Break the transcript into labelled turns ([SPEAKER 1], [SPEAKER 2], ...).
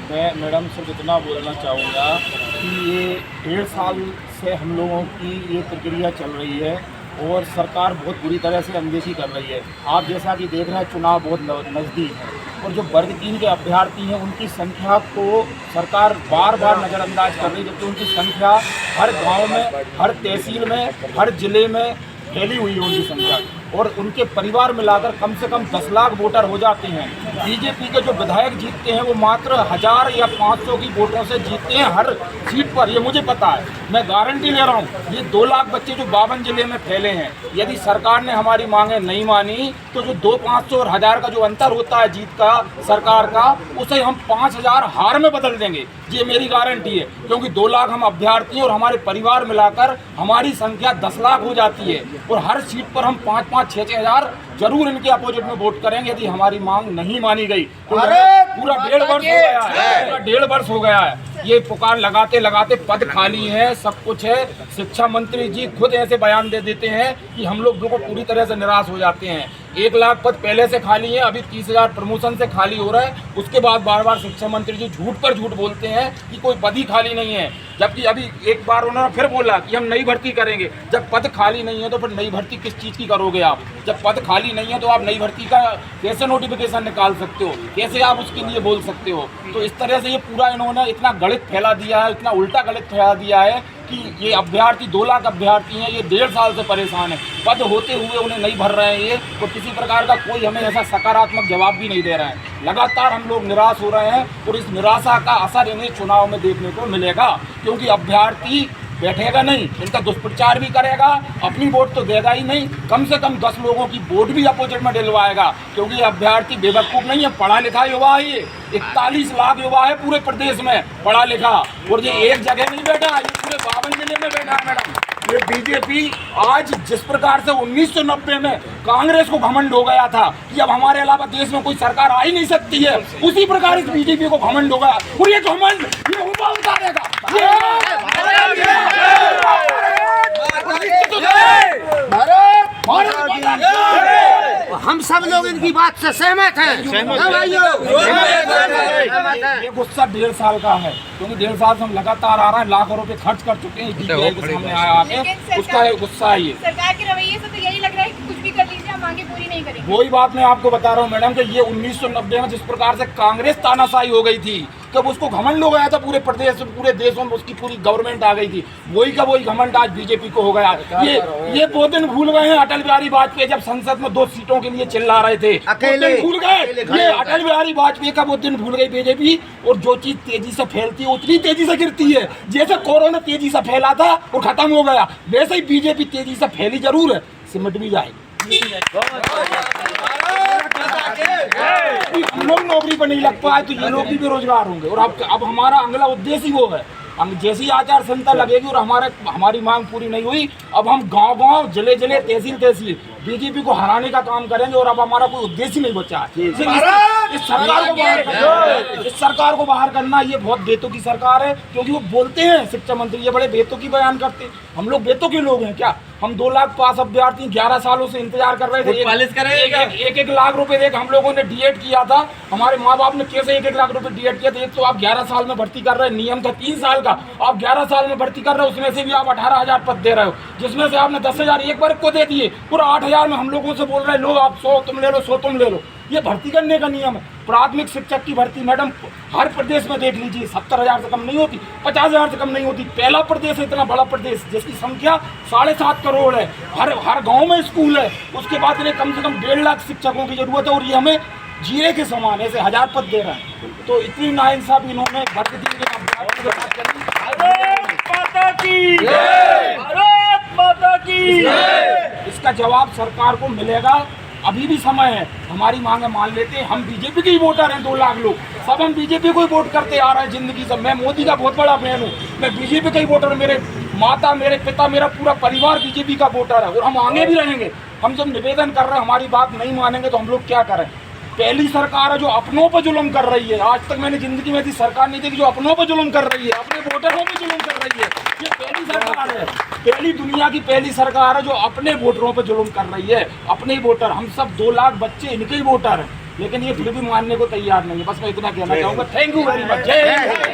[SPEAKER 1] मैं मैडम सिर्फ इतना बोलना चाहूँगा कि ये 1.5 साल से हम लोगों की ये प्रक्रिया चल रही है और सरकार बहुत बुरी तरह से अनदेखी कर रही है। आप जैसा कि देख रहे हैं चुनाव बहुत नज़दीक है और जो वर्ग 3 के अभ्यर्थी हैं उनकी संख्या को सरकार बार बार नज़रअंदाज कर रही है, जबकि उनकी संख्या हर गांव में, हर तहसील में, हर ज़िले में फैली हुई है उनकी संख्या, और उनके परिवार मिलाकर कम से कम 10 लाख वोटर हो जाते हैं। बीजेपी के जो विधायक जीतते हैं वो मात्र 1000 या 500 की वोटों से जीतते हैं हर सीट पर, ये मुझे पता है, मैं गारंटी ले रहा हूँ। ये 2 लाख बच्चे जो 52 जिले में फैले हैं, यदि सरकार ने हमारी मांगें नहीं मानी तो जो 200-500 और 1000 का जो अंतर होता है जीत का सरकार का, उसे हम 5000 हार में बदल देंगे, ये मेरी गारंटी है। क्योंकि 2 लाख हम अभ्यर्थी हैं और हमारे परिवार मिलाकर हमारी संख्या 10 लाख हो जाती है, और हर सीट पर हम 5-5, 6-6 हजार जरूर इनके अपोजिट में वोट करेंगे यदि हमारी मांग नहीं मानी गई। तो पूरा 1.5 वर्ष हो गया है, पूरा 1.5 वर्ष हो गया है ये पुकार लगाते लगाते। पद खाली है, सब कुछ है। शिक्षा मंत्री जी खुद ऐसे बयान दे देते हैं कि हम लोग बिल्कुल पूरी तरह से निराश हो जाते हैं। 1 लाख पद पहले से खाली है, अभी 30,000 प्रमोशन से खाली हो रहा है। उसके बाद बार बार शिक्षा मंत्री जी झूठ पर झूठ बोलते हैं कि कोई पद ही खाली नहीं है, जबकि अभी एक बार उन्होंने फिर बोला कि हम नई भर्ती करेंगे। जब पद खाली नहीं है तो फिर नई भर्ती किस चीज़ की करोगे आप? जब पद खाली नहीं है तो आप नई भर्ती का कैसे नोटिफिकेशन निकाल सकते हो, कैसे आप उसके लिए बोल सकते हो? तो इस तरह से ये पूरा इन्होंने इतना गलत फैला दिया है, इतना उल्टा गलत फैला दिया है कि ये अभ्यर्थी 2 लाख अभ्यर्थी हैं, ये 1.5 साल से परेशान है। पद होते हुए उन्हें नहीं भर रहे हैं ये, और किसी प्रकार का कोई हमें ऐसा सकारात्मक जवाब भी नहीं दे रहा है। लगातार हम लोग निराश हो रहे हैं और इस निराशा का असर इन्हें चुनाव में देखने को मिलेगा, क्योंकि अभ्यर्थी बैठेगा नहीं, इनका दुष्प्रचार भी करेगा, अपनी वोट तो देगा ही नहीं, कम से कम 10 लोगों की वोट भी अपोजिट में दिलवाएगा। क्योंकि अभ्यर्थी बेवकूफ़ नहीं है, पढ़ा लिखा युवा है। ये 41 लाख युवा है पूरे प्रदेश में पढ़ा लिखा, और ये एक जगह नहीं बैठा, ये पूरे 52 जिले में बैठा है मैडम। ये बीजेपी आज जिस प्रकार से 1990 में कांग्रेस को घमंड हो गया था कि अब हमारे अलावा देश में कोई सरकार आ ही नहीं सकती है, उसी प्रकार इस बीजेपी को घमंड हो गया, और ये घमंड ये हुआ उतारेगा।
[SPEAKER 2] हम सब लोग इनकी बात से सहमत हैं।
[SPEAKER 1] ये गुस्सा 1.5 साल का है, क्योंकि 1.5 साल से हम लगातार आ रहे हैं, लाखों रुपए खर्च कर चुके हैं, के सामने आया आके उसका गुस्सा है। ये
[SPEAKER 3] सरकार के रवैये से तो यही लग रहा है कि कुछ भी कर लीजिए, हम मांगे पूरी नहीं करेंगे।
[SPEAKER 1] वही बात मैं आपको बता रहा हूँ मैडम कि ये 1990 में जिस प्रकार से कांग्रेस तानाशाही हो गई थी, जब उसको घमंड हो गया था पूरे प्रदेश पूरे देशों में, उसकी पूरी गवर्नमेंट आ गई थी, वही का वही घमंड आज बीजेपी को हो गया। ये वो दिन भूल गए हैं अटल बिहारी वाजपेयी जब संसद में 2 सीटों के लिए चिल्ला रहे थे, अकेले भूल गए। ये अटल बिहारी वाजपेयी का वो दिन भूल गई बीजेपी, और जो चीज तेजी से फैलती है उतनी तेजी से गिरती है। जैसे कोरोना तेजी से फैला था और खत्म हो गया, वैसे ही बीजेपी तेजी से फैली जरूर है, सिमट भी जाएगी। हम लोग नौकरी पर नहीं लग पाए तो ये लोग भी बेरोजगार होंगे, और अब हमारा अगला उद्देश्य ही वो है। हम जैसी आचार संहिता लगेगी और हमारी मांग पूरी नहीं हुई, अब हम गांव-गांव, जिले-जिले, तहसील बीजेपी को हराने का काम करेंगे, और अब हमारा कोई उद्देश्य नहीं बचा है। इस सरकार को बाहर करना ये बहुत बेतुकी की सरकार है, क्योंकि वो बोलते हैं शिक्षा मंत्री ये बड़े बेतुकी बयान करते हैं। हम लोग बेतुकी लोग हैं क्या? हम 2 लाख पास अभ्यर्थी 11 सालों से इंतजार कर रहे थे, 1 लाख रुपए देकर हम लोगों ने डीएड किया था। हमारे माँ बाप ने कैसे 1 लाख रुपए डीएड किया था? एक तो आप 11 साल में भर्ती कर रहे हैं, नियम था 3 साल का, आप 11 साल में भर्ती कर रहे हो, उसमें से भी आप 18,000 पद दे रहे हो, जिसमें से आपने 10,000 एक वर्ग को दे दिए, पूरा 8,000 में हम लोगों से बोल रहे हैं लो आप 100 तुम ले लो, 100 तुम ले लो। ये भर्ती करने का नियम है। प्राथमिक शिक्षक की भर्ती मैडम हर प्रदेश में देख लीजिए 70,000 से कम नहीं होती, 50,000 से कम नहीं होती। पहला प्रदेश है इतना बड़ा प्रदेश जिसकी संख्या 7.5 करोड़ है, हर गांव में स्कूल है, उसके बाद इन्हें कम से कम 1.5 लाख शिक्षकों की जरूरत है, और ये हमें जीरे के समान ऐसे 1000 पद दे रहे हैं। तो इतनी नाइंसाफी इन्होंने भर्ती के इसका जवाब सरकार को मिलेगा। अभी भी समय है, हमारी मांगे मान लेते हैं। हम बीजेपी के ही वोटर हैं, 2 लाख लोग, सब हम बीजेपी को ही वोट करते आ रहे हैं जिंदगी से। मैं मोदी का बहुत बड़ा फैन हूँ, मैं बीजेपी का ही वोटर हूँ। मेरे माता, मेरे पिता, मेरा पूरा परिवार बीजेपी का वोटर है, और हम आगे भी रहेंगे। हम जब निवेदन कर रहे हैं, हमारी बात नहीं मानेंगे तो हम लोग क्या करें? पहली सरकार है जो अपनों पर जुल्म कर रही है। आज तक मैंने जिंदगी में ऐसी सरकार नहीं देखी जो अपनों पर जुल्म कर रही है, अपने वोटरों पर जुल्म कर रही है। ये पहली सरकार है, पहली दुनिया की पहली सरकार है जो अपने वोटरों पर जुल्म कर रही है। अपने वोटर, हम सब 2 लाख बच्चे इनके ही वोटर हैं। लेकिन ये फिर भी मानने को तैयार नहीं है। बस मैं इतना कहना चाहूँगा। Thank you very much. जय हिंद।